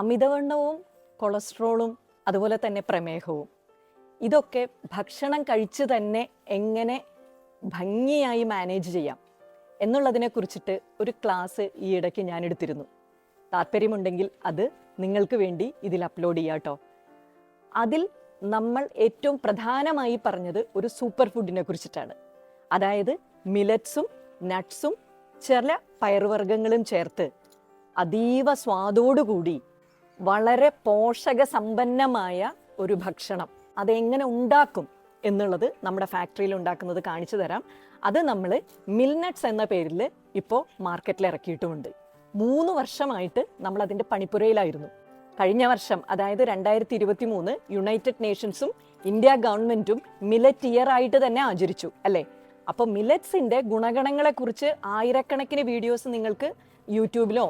അമിതവണ്ണവും കൊളസ്ട്രോളും അതുപോലെ തന്നെ പ്രമേഹവും ഇതൊക്കെ ഭക്ഷണം കഴിച്ച് തന്നെ എങ്ങനെ ഭംഗിയായി മാനേജ് ചെയ്യാം എന്നുള്ളതിനെ കുറിച്ചിട്ട് ഒരു ക്ലാസ് ഈ ഇടയ്ക്ക് ഞാൻ എടുത്തിരുന്നു. താല്പര്യമുണ്ടെങ്കിൽ അത് നിങ്ങൾക്ക് വേണ്ടി ഇതിൽ അപ്ലോഡ് ചെയ്യാം കേട്ടോ. അതിൽ നമ്മൾ ഏറ്റവും പ്രധാനമായി പറഞ്ഞത് ഒരു സൂപ്പർ ഫുഡിനെ കുറിച്ചിട്ടാണ്. അതായത് മില്ലറ്റ്സും നട്ട്സും ചില പയറുവർഗ്ഗങ്ങളും ചേർത്ത് അതീവ സ്വാദോടുകൂടി വളരെ പോഷക സമ്പന്നമായ ഒരു ഭക്ഷണം അതെങ്ങനെ ഉണ്ടാക്കും എന്നുള്ളത് നമ്മുടെ ഫാക്ടറിയിൽ ഉണ്ടാക്കുന്നത് കാണിച്ചു തരാം. അത് നമ്മൾ മിൽനട്ട്സ് എന്ന പേരിൽ ഇപ്പോൾ മാർക്കറ്റിൽ ഇറക്കിയിട്ടുമുണ്ട്. 3 വർഷമായിട്ട് നമ്മൾ അതിൻ്റെ പണിപ്പുരയിലായിരുന്നു. കഴിഞ്ഞ വർഷം, അതായത് 2023 യുണൈറ്റഡ് നേഷൻസും ഇന്ത്യ ഗവൺമെൻറ്റും മില്ലറ്റ് ഇയർ ആയിട്ട് തന്നെ ആചരിച്ചു അല്ലേ. അപ്പോൾ മില്ലറ്റ്സിൻ്റെ ഗുണഗണങ്ങളെക്കുറിച്ച് ആയിരക്കണക്കിന് വീഡിയോസ് നിങ്ങൾക്ക് യൂട്യൂബിലോ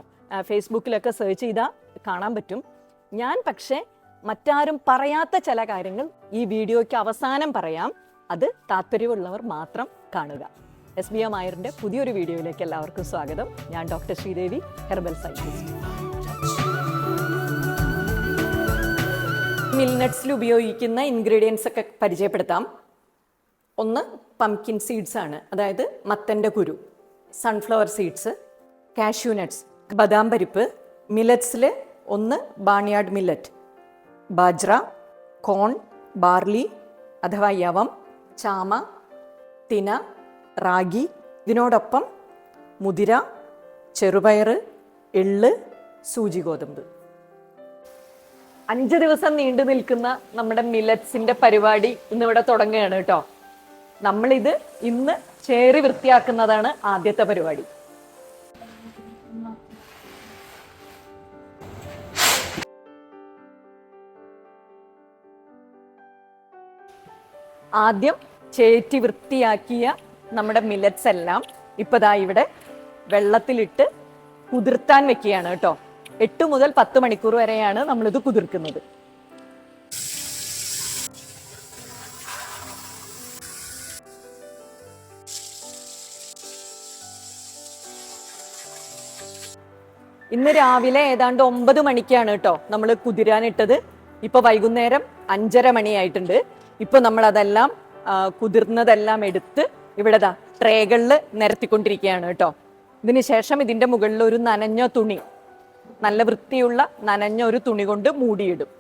ഫേസ്ബുക്കിലൊക്കെ സെർച്ച് ചെയ്താൽ കാണാൻ പറ്റും. ഞാൻ പക്ഷേ മറ്റാരും പറയാത്ത ചില കാര്യങ്ങൾ ഈ വീഡിയോയ്ക്ക് അവസാനം പറയാം. അത് താല്പര്യമുള്ളവർ മാത്രം കാണുക. SBM ആയറിൻ്റെ പുതിയൊരു വീഡിയോയിലേക്ക് എല്ലാവർക്കും സ്വാഗതം. ഞാൻ ഡോക്ടർ ശ്രീദേവി, ഹെർബൽ സയൻറ്റിസ്റ്റ്. മിൽനട്ട്സിൽ ഉപയോഗിക്കുന്ന ഇൻഗ്രീഡിയൻസ് ഒക്കെ പരിചയപ്പെടുത്താം. ഒന്ന് പംകിൻ സീഡ്സ് ആണ്, അതായത് മത്തൻ്റെ കുരു. സൺഫ്ലവർ സീഡ്സ്, കാഷ്യൂ നട്ട്സ്, ബദാം പരിപ്പ്. മില്ലറ്റ്സിൽ ഒന്ന് ബാർണിയാർഡ് മില്ലറ്റ്, ബാജ്ര, കോൺ, ബാർലി അഥവാ യവം, ചാമ, തിന, റാഗി. ഇതിനോടൊപ്പം മുതിര, ചെറുപയർ, എള്ള്, സൂചി ഗോതമ്പ്. 5 ദിവസം നീണ്ടു നിൽക്കുന്ന നമ്മുടെ മില്ലറ്റ്സിന്റെ പരിപാടി ഇന്നിവിടെ തുടങ്ങുകയാണ് കേട്ടോ. നമ്മളിത് ഇന്ന് ചേറി വൃത്തിയാക്കുന്നതാണ് ആദ്യത്തെ പരിപാടി. ആദ്യം ചേറ്റി വൃത്തിയാക്കിയ നമ്മുടെ മില്ലറ്റ്സ് എല്ലാം ഇപ്പോൾ ദാ ഇവിടെ വെള്ളത്തിലിട്ട് കുതിർത്താൻ വെക്കുകയാണ് കേട്ടോ. 8 മുതൽ 10 മണിക്കൂർ വരെയാണ് നമ്മളിത് കുതിർക്കുന്നത്. ഇന്ന് രാവിലെ ഏതാണ്ട് 9 മണിക്കാണ് കേട്ടോ നമ്മൾ കുതിരാനിട്ടത്. ഇപ്പോൾ വൈകുന്നേരം 5:30 മണിയായിട്ടുണ്ട്. ഇപ്പോൾ നമ്മളതെല്ലാം കുതിർന്നതെല്ലാം എടുത്ത് ഇവിടെ ട്രേകളിൽ നിരത്തിക്കൊണ്ടിരിക്കുകയാണ് കേട്ടോ. ഇതിന് ശേഷം ഇതിൻ്റെ മുകളിൽ ഒരു നനഞ്ഞ തുണി, നല്ല വൃത്തിയുള്ള നനഞ്ഞ ഒരു തുണി കൊണ്ട് മൂടിയിടും.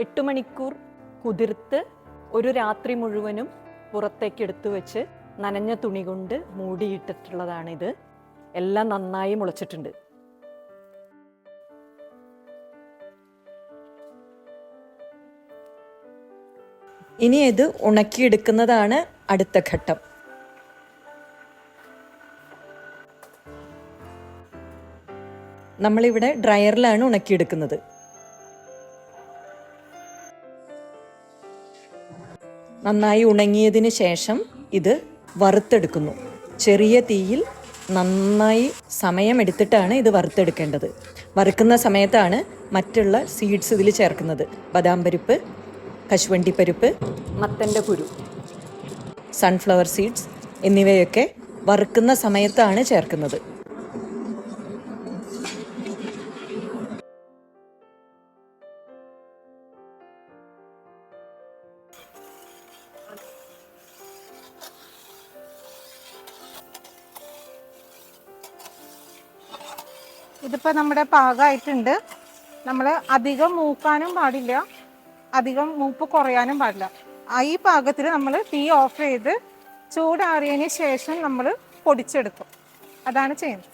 എട്ട് മണിക്കൂർ കുതിർത്ത് ഒരു രാത്രി മുഴുവനും പുറത്തേക്ക് എടുത്തു വെച്ച് നനഞ്ഞ തുണി കൊണ്ട് മൂടിയിട്ടിട്ടുള്ളതാണിത്. എല്ലാം നന്നായി മുളച്ചിട്ടുണ്ട്. ഇനി ഇത് ഉണക്കിയെടുക്കുന്നതാണ് അടുത്ത ഘട്ടം. നമ്മളിവിടെ ഡ്രയറിലാണ് ഉണക്കിയെടുക്കുന്നത്. നന്നായി ഉണങ്ങിയതിന് ശേഷം ഇത് വറുത്തെടുക്കുന്നു. ചെറിയ തീയിൽ നന്നായി സമയമെടുത്തിട്ടാണ് ഇത് വറുത്തെടുക്കേണ്ടത്. വറുക്കുന്ന സമയത്താണ് മറ്റുള്ള സീഡ്സ് ഇതിൽ ചേർക്കുന്നത്. ബദാം പരിപ്പ്, കശുവണ്ടിപ്പരിപ്പ്, മത്തൻ്റെ കുരു, സൺഫ്ലവർ സീഡ്സ് എന്നിവയൊക്കെ വറുക്കുന്ന സമയത്താണ് ചേർക്കുന്നത്. ഇതിപ്പോൾ നമ്മുടെ പാകമായിട്ടുണ്ട്. നമ്മൾ അധികം മൂക്കാനും പാടില്ല, അധികം മൂപ്പ് കുറയാനും പാടില്ല. ഈ പാകത്തിൽ നമ്മൾ തീ ഓഫ് ചെയ്ത് ചൂടാറിയതിന് ശേഷം നമ്മൾ പൊടിച്ചെടുക്കും. അതാണ് ചെയ്യുന്നത്.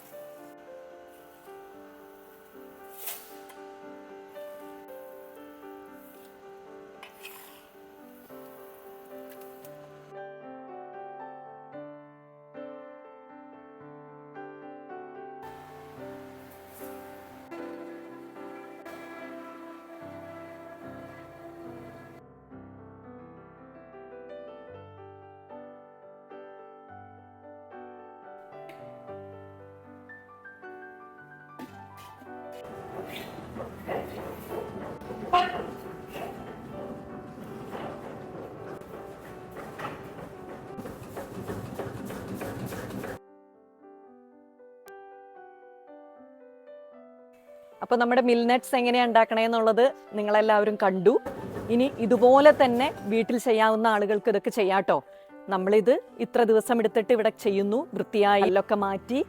അപ്പോൾ നമ്മുടെ മിൽനട്ട്സ് എങ്ങനെയാണ് ഉണ്ടാക്കണേന്നുള്ളത് നിങ്ങളെല്ലാവരും കണ്ടു. ഇനി ഇതുപോലെ തന്നെ വീട്ടിൽ ചെയ്യാവുന്ന ആളുകൾക്ക് ഇതൊക്കെ ചെയ്യാട്ടോ. നമ്മളിത് ഇത്ര ദിവസം എടുത്തിട്ട് ഇവിടെ ചെയ്യുന്നു. വൃത്തിയായി എല്ലൊക്കെ മാറ്റി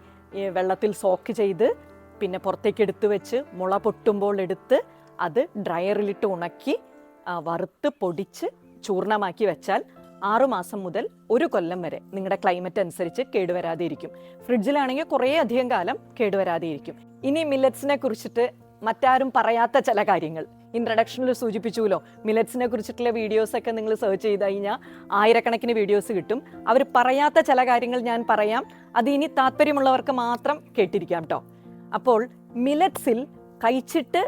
വെള്ളത്തിൽ സോക്ക് ചെയ്ത് പിന്നെ പുറത്തേക്ക് എടുത്തു വെച്ച് മുള പൊട്ടുമ്പോൾ എടുത്ത് അത് ഡ്രയറിലിട്ട് ഉണക്കി വറുത്ത് പൊടിച്ച് ചൂർണമാക്കി വെച്ചാൽ 6 മാസം മുതൽ 1 കൊല്ലം വരെ നിങ്ങളുടെ ക്ലൈമറ്റ് അനുസരിച്ച് കേടുവരാതെ ഇരിക്കും. ഫ്രിഡ്ജിലാണെങ്കിൽ കുറേ അധികം കാലം കേടുവരാതെ ഇരിക്കും. ഇനി മില്ലറ്റ്സിനെ കുറിച്ചിട്ട് മറ്റാരും പറയാത്ത ചില കാര്യങ്ങൾ ഇൻട്രഡക്ഷനിൽ സൂചിപ്പിച്ചുല്ലോ. മില്ലറ്റ്സിനെ കുറിച്ചിട്ടുള്ള വീഡിയോസൊക്കെ നിങ്ങൾ സെർച്ച് ചെയ്ത് കഴിഞ്ഞാൽ ആയിരക്കണക്കിന് വീഡിയോസ് കിട്ടും. അവർ പറയാത്ത ചില കാര്യങ്ങൾ ഞാൻ പറയാം. അത് ഇനി താല്പര്യമുള്ളവർക്ക് മാത്രം കേട്ടിരിക്കാം കേട്ടോ. അപ്പോൾ മില്ലറ്റ്സിൽ കഴിച്ചിട്ട്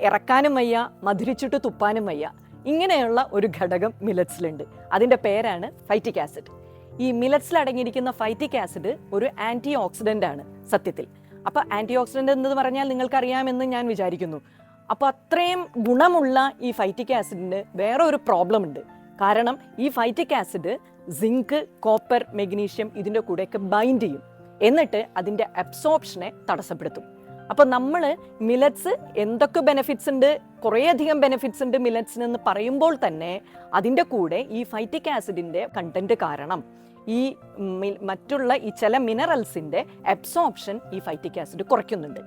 ഇറക്കാനും വയ്യ, മധുരിച്ചിട്ട് തുപ്പാനും വയ്യ, ഇങ്ങനെയുള്ള ഒരു ഘടകം മില്ലറ്റ്സിലുണ്ട്. അതിൻ്റെ പേരാണ് ഫൈറ്റിക് ആസിഡ്. ഈ മില്ലറ്റ്സിൽ അടങ്ങിയിരിക്കുന്ന ഫൈറ്റിക് ആസിഡ് ഒരു ആൻറ്റി ഓക്സിഡൻ്റ് ആണ് സത്യത്തിൽ. അപ്പോൾ ആൻറ്റി ഓക്സിഡൻ്റ് എന്ന് പറഞ്ഞാൽ നിങ്ങൾക്കറിയാമെന്ന് ഞാൻ വിചാരിക്കുന്നു. അപ്പോൾ അത്രയും ഗുണമുള്ള ഈ ഫൈറ്റിക് ആസിഡിന് വേറെ ഒരു പ്രോബ്ലം ഉണ്ട്. കാരണം ഈ phytic acid zinc, copper, magnesium ഇതിൻ്റെ കൂടെയൊക്കെ ബൈൻഡ് ചെയ്യും. എന്നിട്ട് അതിൻ്റെ അബ്സോർപ്ഷനെ തടസ്സപ്പെടുത്തും. അപ്പോൾ നമ്മൾ മില്ലറ്റ്സ് എന്തൊക്കെ ബെനിഫിറ്റ്സ് ഉണ്ട്, കുറേയധികം ബെനിഫിറ്റ്സ് ഉണ്ട് മില്ലറ്റ്സിന് എന്ന് പറയുമ്പോൾ തന്നെ അതിൻ്റെ കൂടെ ഈ ഫൈറ്റിക് ആസിഡിൻ്റെ കണ്ടന്റ് കാരണം ഈ മറ്റുള്ള ഈ ചില മിനറൽസിൻ്റെ അബ്സോർപ്ഷൻ ഈ ഫൈറ്റിക് ആസിഡ് കുറയ്ക്കുന്നുണ്ട്.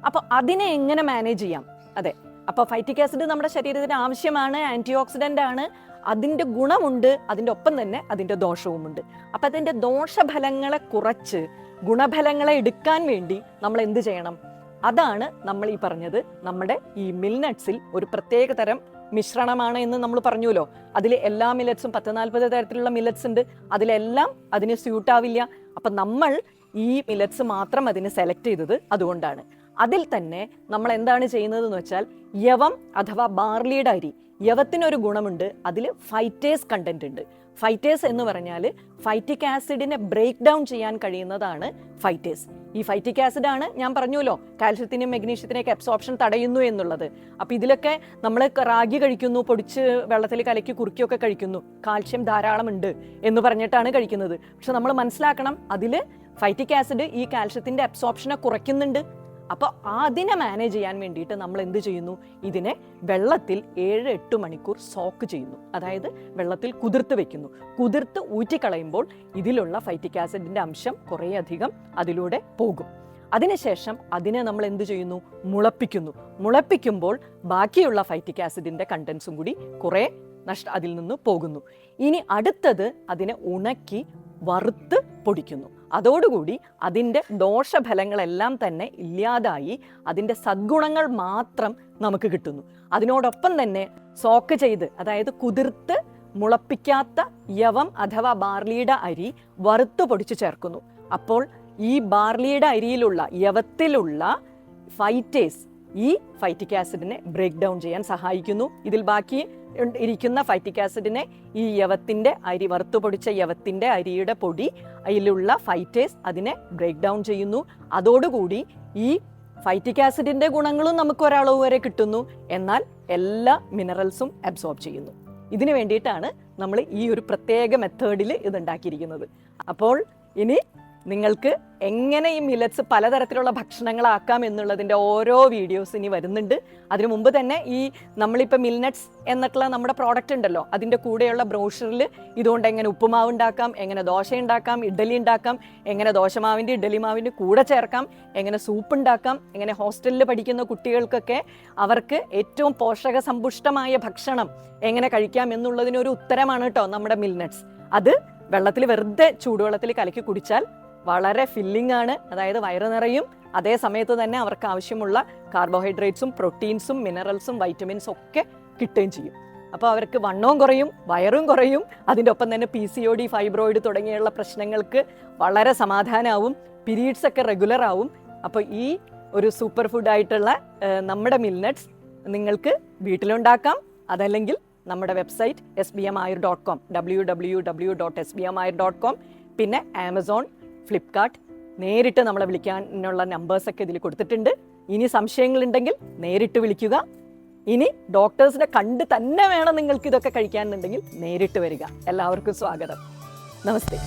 അപ്പോൾ അതിനെ എങ്ങനെ മാനേജ് ചെയ്യാം? അതെ, അപ്പോൾ ഫൈറ്റിക് ആസിഡ് നമ്മുടെ ശരീരത്തിന് ആവശ്യമാണ്, ആൻറ്റി ഓക്സിഡൻ്റ് ആണ്, അതിൻ്റെ ഗുണമുണ്ട്, അതിൻ്റെ ഒപ്പം തന്നെ അതിൻ്റെ ദോഷവുമുണ്ട്. അപ്പം അതിൻ്റെ ദോഷഫലങ്ങളെ കുറച്ച് ഗുണഫലങ്ങളെ എടുക്കാൻ വേണ്ടി നമ്മൾ എന്ത് ചെയ്യണം? അതാണ് നമ്മൾ ഈ പറഞ്ഞത്. നമ്മുടെ ഈ മിൽനട്ട്സിൽ ഒരു പ്രത്യേക തരം മിശ്രണമാണ് എന്ന് നമ്മൾ പറഞ്ഞുല്ലോ. അതിൽ എല്ലാ മില്ലറ്റ്സും 10-40 തരത്തിലുള്ള മില്ലറ്റ്സ് ഉണ്ട്. അതിലെല്ലാം അതിന് സ്യൂട്ടാവില്ല. അപ്പം നമ്മൾ ഈ മില്ലറ്റ്സ് മാത്രം അതിന് സെലക്ട് ചെയ്തത് അതുകൊണ്ടാണ്. അതിൽ തന്നെ നമ്മൾ എന്താണ് ചെയ്യുന്നതെന്ന് വെച്ചാൽ യവം അഥവാ ബാർലിയുടെ അരി, യവത്തിനൊരു ഗുണമുണ്ട്, അതിൽ ഫൈറ്റേസ് കണ്ടന്റ് ഉണ്ട്. ഫൈറ്റേസ് എന്ന് പറഞ്ഞാൽ ഫൈറ്റിക് ആസിഡിനെ ബ്രേക്ക് ഡൗൺ ചെയ്യാൻ കഴിയുന്നതാണ് ഫൈറ്റേസ്. ഈ ഫൈറ്റിക് ആസിഡാണ് ഞാൻ പറഞ്ഞുല്ലോ കാൽഷ്യത്തിനും മെഗ്നീഷ്യത്തിനെയൊക്കെ അബ്സോർപ്ഷൻ തടയുന്നു എന്നുള്ളത്. അപ്പോൾ ഇതിലൊക്കെ നമ്മൾ റാഗി കഴിക്കുന്നു, പൊടിച്ച് വെള്ളത്തിൽ കലക്കി കുറുക്കിയൊക്കെ കഴിക്കുന്നു, കാൽഷ്യം ധാരാളം ഉണ്ട് എന്ന് പറഞ്ഞിട്ടാണ് കഴിക്കുന്നത്. പക്ഷെ നമ്മൾ മനസ്സിലാക്കണം, അതിൽ ഫൈറ്റിക് ആസിഡ് ഈ കാൽഷ്യത്തിൻ്റെ അബ്സോർപ്ഷനെ കുറയ്ക്കുന്നുണ്ട്. അപ്പോൾ അതിനെ മാനേജ് ചെയ്യാൻ വേണ്ടിയിട്ട് നമ്മൾ എന്ത് ചെയ്യുന്നു? ഇതിനെ വെള്ളത്തിൽ 7-8 മണിക്കൂർ സോക്ക് ചെയ്യുന്നു. അതായത് വെള്ളത്തിൽ കുതിർത്ത് വെക്കുന്നു. കുതിർത്ത് ഊറ്റിക്കളയുമ്പോൾ ഇതിലുള്ള ഫൈറ്റിക് ആസിഡിൻ്റെ അംശം കുറേയധികം അതിലൂടെ പോകും. അതിനുശേഷം അതിനെ നമ്മൾ എന്ത് ചെയ്യുന്നു? മുളപ്പിക്കുന്നു. മുളപ്പിക്കുമ്പോൾ ബാക്കിയുള്ള ഫൈറ്റിക് ആസിഡിൻ്റെ കണ്ടൻസും കൂടി കുറേ അതിൽ നിന്ന് പോകുന്നു. ഇനി അടുത്തത് അതിനെ ഉണക്കി വറുത്ത് പൊടിക്കുന്നു. അതോടുകൂടി അതിൻ്റെ ദോഷഫലങ്ങളെല്ലാം തന്നെ ഇല്ലാതായി അതിൻ്റെ സദ്ഗുണങ്ങൾ മാത്രം നമുക്ക് കിട്ടുന്നു. അതിനോടൊപ്പം തന്നെ സോക്ക് ചെയ്ത്, അതായത് കുതിർത്ത് മുളപ്പിക്കാത്ത യവം അഥവാ ബാർലിയുടെ അരി വറുത്ത് പൊടിച്ച് ചേർക്കുന്നു. അപ്പോൾ ഈ ബാർലിയുടെ അരിയിലുള്ള യവത്തിലുള്ള ഫൈറ്റേസ് ഈ ഫൈറ്റിക് ആസിഡിനെ ബ്രേക്ക് ഡൗൺ ചെയ്യാൻ സഹായിക്കുന്നു. ഇതിൽ ബാക്കി ഇരിക്കുന്ന ഫൈറ്റിക് ആസിഡിനെ ഈ യവത്തിൻ്റെ അരി, വറുത്തു പൊടിച്ച യവത്തിൻ്റെ അരിയുടെ പൊടി, അതിലുള്ള ഫൈറ്റേസ് അതിനെ ബ്രേക്ക് ഡൗൺ ചെയ്യുന്നു. അതോടുകൂടി ഈ ഫൈറ്റിക് ആസിഡിൻ്റെ ഗുണങ്ങളും നമുക്ക് ഒരളവ് വരെ കിട്ടുന്നു, എന്നാൽ എല്ലാ മിനറൽസും അബ്സോർബ് ചെയ്യുന്നു. ഇതിനു വേണ്ടിയിട്ടാണ് നമ്മൾ ഈ ഒരു പ്രത്യേക മെത്തേഡിൽ ഇതുണ്ടാക്കിയിരിക്കുന്നത്. അപ്പോൾ ഇനി നിങ്ങൾക്ക് എങ്ങനെ ഈ മില്ലറ്റ്സ് പലതരത്തിലുള്ള ഭക്ഷണങ്ങളാക്കാം എന്നുള്ളതിൻ്റെ ഓരോ വീഡിയോസ് ഇനി വരുന്നുണ്ട്. അതിനു മുമ്പ് തന്നെ ഈ നമ്മളിപ്പോൾ മിൽനട്ട്സ് എന്നിട്ടുള്ള നമ്മുടെ പ്രോഡക്റ്റ് ഉണ്ടല്ലോ, അതിൻ്റെ കൂടെയുള്ള ബ്രോഷറിൽ ഇതുകൊണ്ട് എങ്ങനെ ഉപ്പുമാവ് ഉണ്ടാക്കാം, എങ്ങനെ ദോശ ഉണ്ടാക്കാം, ഇഡ്ഡലി ഉണ്ടാക്കാം, എങ്ങനെ ദോശമാവിൻ്റെ ഇഡ്ഡലി മാവിൻ്റെ കൂടെ ചേർക്കാം, എങ്ങനെ സൂപ്പ് ഉണ്ടാക്കാം, എങ്ങനെ ഹോസ്റ്റലിൽ പഠിക്കുന്ന കുട്ടികൾക്കൊക്കെ അവർക്ക് ഏറ്റവും പോഷകസമ്പുഷ്ടമായ ഭക്ഷണം എങ്ങനെ കഴിക്കാം എന്നുള്ളതിനൊരു ഉത്തരമാണ് കേട്ടോ നമ്മുടെ മിൽനട്ട്സ്. അത് വെള്ളത്തിൽ വെറുതെ ചൂടുവെള്ളത്തിൽ കലക്കി കുടിച്ചാൽ വളരെ ഫില്ലിംഗ് ആണ്. അതായത് വയറ് നിറയും, അതേ സമയത്ത് തന്നെ അവർക്ക് ആവശ്യമുള്ള കാർബോഹൈഡ്രേറ്റ്സും പ്രോട്ടീൻസും മിനറൽസും വൈറ്റമിൻസും ഒക്കെ കിട്ടുകയും ചെയ്യും. അപ്പോൾ അവർക്ക് വണ്ണവും കുറയും, വയറും കുറയും, അതിൻ്റെ ഒപ്പം തന്നെ PCOD, ഫൈബ്രോയിഡ് തുടങ്ങിയുള്ള പ്രശ്നങ്ങൾക്ക് വളരെ സമാധാനമാവും, പീരീഡ്സ് ഒക്കെ റെഗുലർ ആവും. അപ്പോൾ ഈ ഒരു സൂപ്പർ ഫുഡായിട്ടുള്ള നമ്മുടെ മിൽനട്ട്സ് നിങ്ങൾക്ക് വീട്ടിലുണ്ടാക്കാം. അതല്ലെങ്കിൽ നമ്മുടെ വെബ്സൈറ്റ് sbmayur.com, www.sbmayur.com, പിന്നെ ആമസോൺ, ഫ്ലിപ്കാർട്ട്, നേരിട്ട് നമ്മളെ വിളിക്കാനുള്ള നമ്പേഴ്സൊക്കെ ഇതിൽ കൊടുത്തിട്ടുണ്ട്. ഇനി സംശയങ്ങളുണ്ടെങ്കിൽ നേരിട്ട് വിളിക്കുക. ഇനി ഡോക്ടേഴ്സിനെ കണ്ട് തന്നെ വേണം നിങ്ങൾക്ക് ഇതൊക്കെ കഴിക്കാനുണ്ടെങ്കിൽ നേരിട്ട് വരിക. എല്ലാവർക്കും സ്വാഗതം. നമസ്തേ.